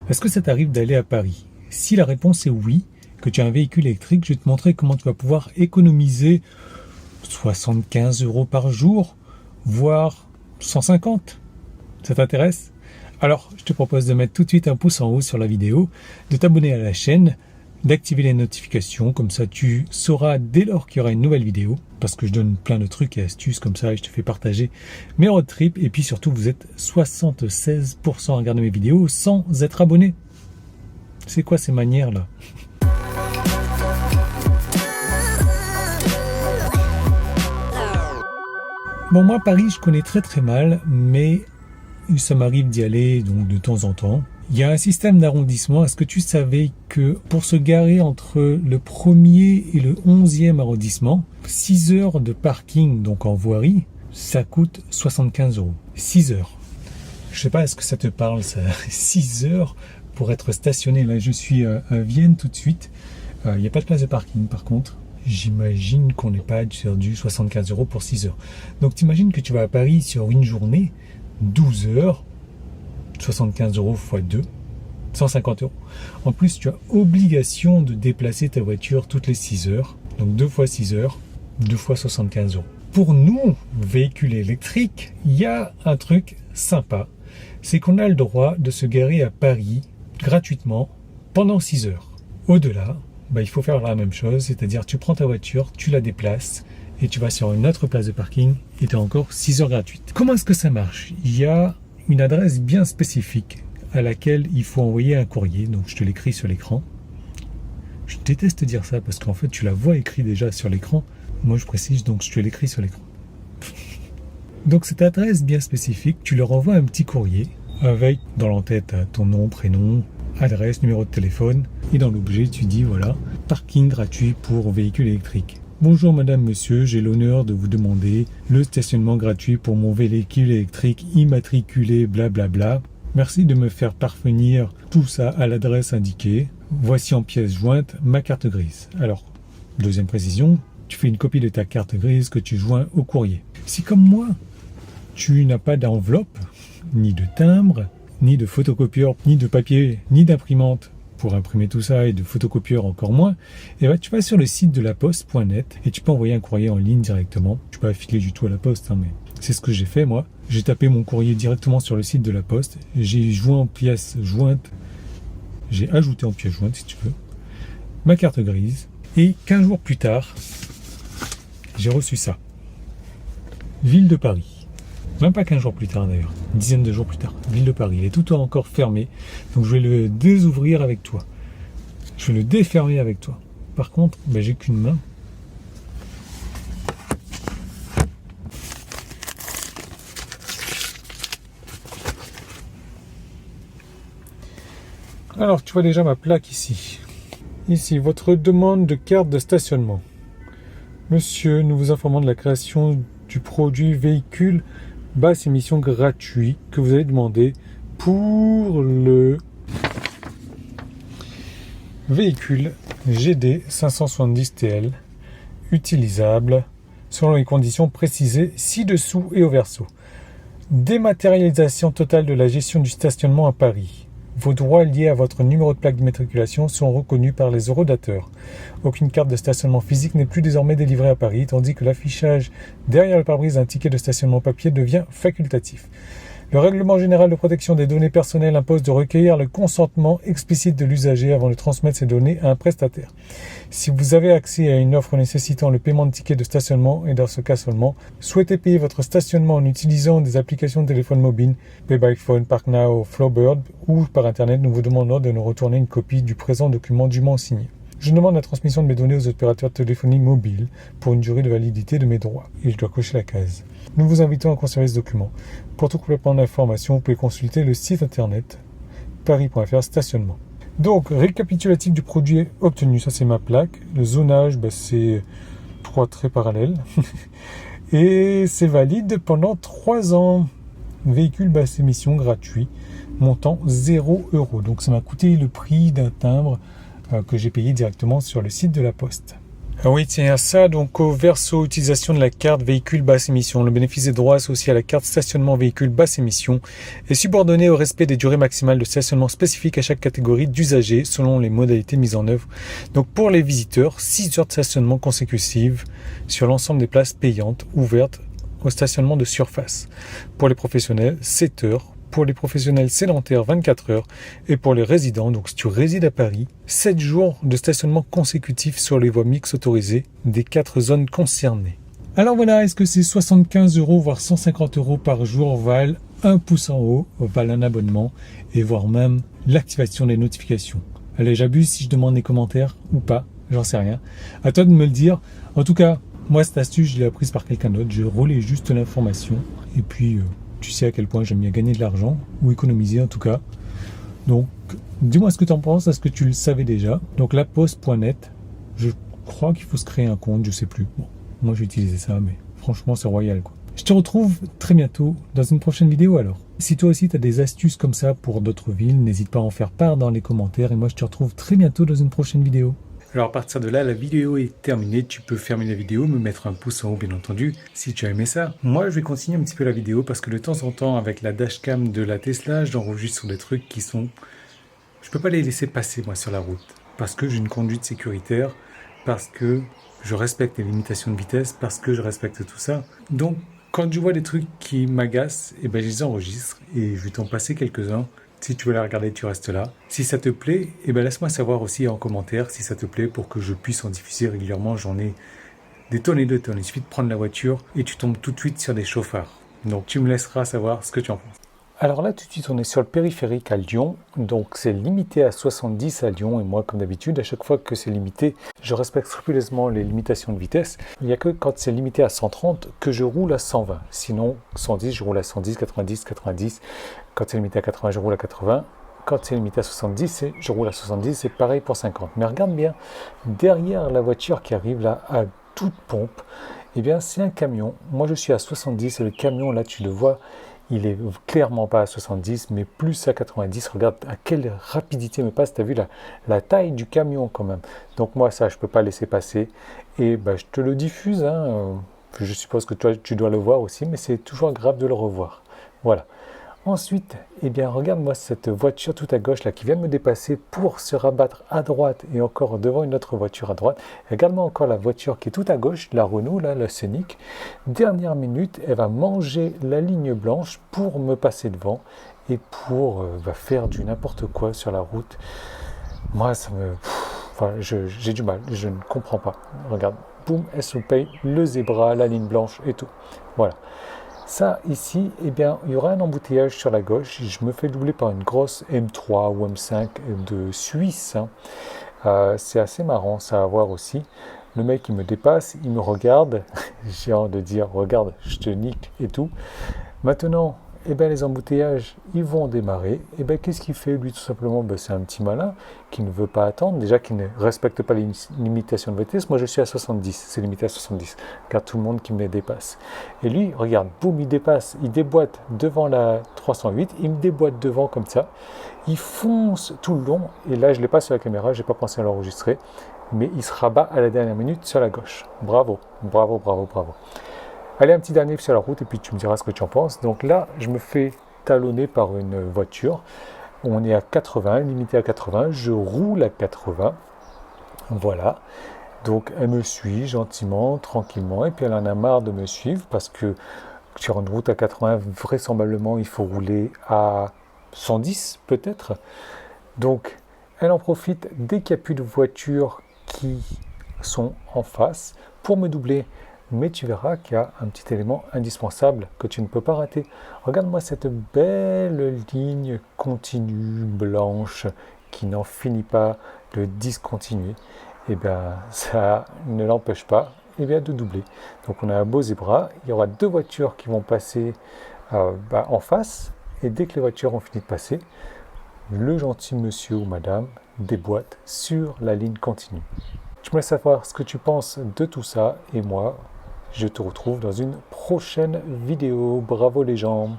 Est-ce que ça t'arrive d'aller à Paris? Si la réponse est oui, que tu as un véhicule électrique, je vais te montrer comment tu vas pouvoir économiser 75 € par jour, voire 150. Ça t'intéresse? Alors, je te propose de mettre tout de suite un pouce en haut sur la vidéo, de t'abonner à la chaîne, d'activer les notifications, comme ça tu sauras dès lors qu'il y aura une nouvelle vidéo, parce que je donne plein de trucs et astuces comme ça et je te fais partager mes road trips, et puis surtout vous êtes 76% à regarder mes vidéos sans être abonné. C'est quoi ces manières là? Bon, moi Paris je connais très mal, mais ça m'arrive d'y aller donc de temps en temps. Il y a un système d'arrondissement. Est-ce que tu savais que pour se garer entre le 1er et le 11e arrondissement, 6 heures de parking, donc en voirie, ça coûte 75 €. 6 heures. Je sais pas, est-ce que ça te parle ça? 6 heures pour être stationné. Là, je suis à Vienne tout de suite. Il n'y a pas de place de parking par contre. J'imagine qu'on n'est pas sur du 75 € pour 6 heures. Donc t'imagines que tu vas à Paris sur une journée, 12 heures, 75 € x 2, 150 €. En plus, tu as obligation de déplacer ta voiture toutes les 6 heures. Donc 2 fois 6 heures, 2 fois 75 €. Pour nous, véhicules électriques, il y a un truc sympa. C'est qu'on a le droit de se garer à Paris gratuitement pendant 6 heures. Au-delà, il faut faire la même chose, c'est-à-dire tu prends ta voiture, tu la déplaces et tu vas sur une autre place de parking et tu as encore 6 heures gratuites. Comment est-ce que ça marche? Il y a une adresse bien spécifique à laquelle il faut envoyer un courrier, donc je te l'écris sur l'écran. Je déteste dire ça parce qu'en fait tu la vois écrit déjà sur l'écran. Moi je précise, donc je te l'écris sur l'écran. Donc cette adresse bien spécifique, tu leur envoies un petit courrier avec dans l'entête ton nom, prénom, adresse, numéro de téléphone, et dans l'objet tu dis voilà, parking gratuit pour véhicule électrique. Bonjour madame, monsieur, j'ai l'honneur de vous demander le stationnement gratuit pour mon véhicule électrique immatriculé blablabla. Merci de me faire parvenir tout ça à l'adresse indiquée. Voici en pièce jointe ma carte grise. Alors, deuxième précision, tu fais une copie de ta carte grise que tu joins au courrier. Si comme moi, tu n'as pas d'enveloppe, ni de timbre, ni de photocopieur, ni de papier, ni d'imprimante pour imprimer tout ça, et de photocopieur encore moins, et tu vas sur le site de laposte.net et tu peux envoyer un courrier en ligne directement. Tu peux pas filer du tout à la poste, mais c'est ce que j'ai fait moi. J'ai tapé mon courrier directement sur le site de la poste, j'ai joint en pièce jointe, j'ai ajouté en pièce jointe si tu veux, ma carte grise, et 15 jours plus tard, j'ai reçu ça. Ville de Paris. Même pas 15 jours plus tard d'ailleurs, une dizaine de jours plus tard, ville de Paris. Il est tout encore fermé, donc je vais le désouvrir avec toi. Je vais le défermer avec toi. Par contre, j'ai qu'une main. Alors, tu vois déjà ma plaque ici. Ici, votre demande de carte de stationnement. Monsieur, nous vous informons de la création du produit véhicule basse émission gratuit que vous avez demandé pour le véhicule GD 570 TL utilisable selon les conditions précisées ci-dessous et au verso. Dématérialisation totale de la gestion du stationnement à Paris. Vos droits liés à votre numéro de plaque d'immatriculation sont reconnus par les horodateurs. Aucune carte de stationnement physique n'est plus désormais délivrée à Paris, tandis que l'affichage derrière le pare-brise d'un ticket de stationnement papier devient facultatif. Le règlement général de protection des données personnelles impose de recueillir le consentement explicite de l'usager avant de transmettre ces données à un prestataire. Si vous avez accès à une offre nécessitant le paiement de tickets de stationnement, et dans ce cas seulement, souhaitez payer votre stationnement en utilisant des applications de téléphone mobile, Pay by Phone, ParkNow, Flowbird, ou par Internet, nous vous demandons de nous retourner une copie du présent document dûment signé. Je demande la transmission de mes données aux opérateurs de téléphonie mobile pour une durée de validité de mes droits. Et je dois cocher la case. Nous vous invitons à conserver ce document. Pour tout complément d'information, vous pouvez consulter le site internet paris.fr stationnement. Donc, récapitulatif du produit obtenu. Ça, c'est ma plaque. Le zonage, c'est 3 traits parallèles. Et c'est valide pendant 3 ans. Véhicule basse émission gratuit, montant 0 €. Donc, ça m'a coûté le prix d'un timbre que j'ai payé directement sur le site de la Poste. Ah oui, tiens, ça, donc au verso utilisation de la carte véhicule basse émission. Le bénéfice des droits associés à la carte stationnement véhicule basse émission est subordonné au respect des durées maximales de stationnement spécifiques à chaque catégorie d'usagers selon les modalités mises en œuvre. Donc pour les visiteurs, 6 heures de stationnement consécutives sur l'ensemble des places payantes ouvertes au stationnement de surface. Pour les professionnels, 7 heures. Pour les professionnels sédentaires, 24 heures. Et pour les résidents, donc si tu résides à Paris, 7 jours de stationnement consécutif sur les voies mixtes autorisées des 4 zones concernées. Alors voilà, est-ce que ces 75 euros, voire 150 euros par jour valent un pouce en haut, valent un abonnement, et voire même l'activation des notifications? Allez, j'abuse si je demande des commentaires ou pas, j'en sais rien. À toi de me le dire. En tout cas, moi cette astuce, je l'ai apprise par quelqu'un d'autre. Je relais juste l'information. Et puis... tu sais à quel point j'aime bien gagner de l'argent, ou économiser en tout cas. Donc, dis-moi ce que tu en penses, est-ce que tu le savais déjà? Donc, laposte.net, je crois qu'il faut se créer un compte, je sais plus. Bon, moi j'ai utilisé ça, mais franchement c'est royal quoi. Je te retrouve très bientôt dans une prochaine vidéo alors. Si toi aussi tu as des astuces comme ça pour d'autres villes, n'hésite pas à en faire part dans les commentaires, et moi je te retrouve très bientôt dans une prochaine vidéo. Alors à partir de là, la vidéo est terminée. Tu peux fermer la vidéo, me mettre un pouce en haut bien entendu, si tu as aimé ça. Moi, je vais continuer un petit peu la vidéo parce que de temps en temps, avec la dashcam de la Tesla, j'enregistre sur des trucs qui sont... Je peux pas les laisser passer, moi, sur la route. Parce que j'ai une conduite sécuritaire, parce que je respecte les limitations de vitesse, parce que je respecte tout ça. Donc, quand je vois des trucs qui m'agacent, je les enregistre et je vais t'en passer quelques-uns. Si tu veux la regarder, tu restes là. Si ça te plaît, laisse-moi savoir aussi en commentaire si ça te plaît pour que je puisse en diffuser régulièrement. J'en ai des tonnes et des tonnes. Il suffit de prendre la voiture et tu tombes tout de suite sur des chauffards. Donc tu me laisseras savoir ce que tu en penses. Alors là, tout de suite, on est sur le périphérique à Lyon. Donc c'est limité à 70 à Lyon. Et moi, comme d'habitude, à chaque fois que c'est limité, je respecte scrupuleusement les limitations de vitesse. Il n'y a que quand c'est limité à 130 que je roule à 120. Sinon, 110, je roule à 110, 90, 90. Quand c'est limité à 80, je roule à 80. Quand c'est limité à 70, je roule à 70. C'est pareil pour 50. Mais regarde bien, derrière la voiture qui arrive là à toute pompe, c'est un camion. Moi, je suis à 70 et le camion, là, tu le vois, il est clairement pas à 70, mais plus à 90. Regarde à quelle rapidité me passe. Tu as vu la taille du camion quand même. Donc moi, ça, je ne peux pas laisser passer. Et je te le diffuse. Je suppose que toi, tu dois le voir aussi, mais c'est toujours agréable de le revoir. Voilà. Ensuite, regarde-moi cette voiture tout à gauche là qui vient de me dépasser pour se rabattre à droite et encore devant une autre voiture à droite. Regarde-moi encore la voiture qui est tout à gauche, la Renault, là, la Scénic. Dernière minute, elle va manger la ligne blanche pour me passer devant et pour faire du n'importe quoi sur la route. Moi, ça me... j'ai du mal, je ne comprends pas. Regarde, boum, elle se paye le zébra, la ligne blanche et tout. Voilà. Ça, ici, il y aura un embouteillage sur la gauche. Je me fais doubler par une grosse M3 ou M5 de Suisse. C'est assez marrant, ça à voir aussi. Le mec, il me dépasse, il me regarde. J'ai envie de dire, regarde, je te nique et tout. Maintenant, les embouteillages, ils vont démarrer. Qu'est-ce qu'il fait, lui, tout simplement? C'est un petit malin qui ne veut pas attendre. Déjà, qui ne respecte pas les limitations de vitesse. Moi, je suis à 70. C'est limité à 70. Regarde tout le monde qui me dépasse. Et lui, regarde, boum, il dépasse. Il déboîte devant la 308. Il me déboîte devant comme ça. Il fonce tout le long. Et là, je ne l'ai pas sur la caméra. Je n'ai pas pensé à l'enregistrer. Mais il se rabat à la dernière minute sur la gauche. Bravo, bravo, bravo, bravo. Allez, un petit dernier sur la route et puis tu me diras ce que tu en penses. Donc là, je me fais talonner par une voiture. On est à 80, limité à 80. Je roule à 80. Voilà. Donc elle me suit gentiment, tranquillement. Et puis elle en a marre de me suivre parce que sur une route à 80, vraisemblablement, il faut rouler à 110 peut-être. Donc elle en profite dès qu'il n'y a plus de voitures qui sont en face pour me doubler. Mais tu verras qu'il y a un petit élément indispensable que tu ne peux pas rater. Regarde-moi cette belle ligne continue, blanche, qui n'en finit pas de discontinuer. Ça ne l'empêche pas de doubler. Donc on a un beau zébra. Il y aura deux voitures qui vont passer en face. Et dès que les voitures ont fini de passer, le gentil monsieur ou madame déboîte sur la ligne continue. Tu me laisses savoir ce que tu penses de tout ça. Et moi, je te retrouve dans une prochaine vidéo. Bravo les gens!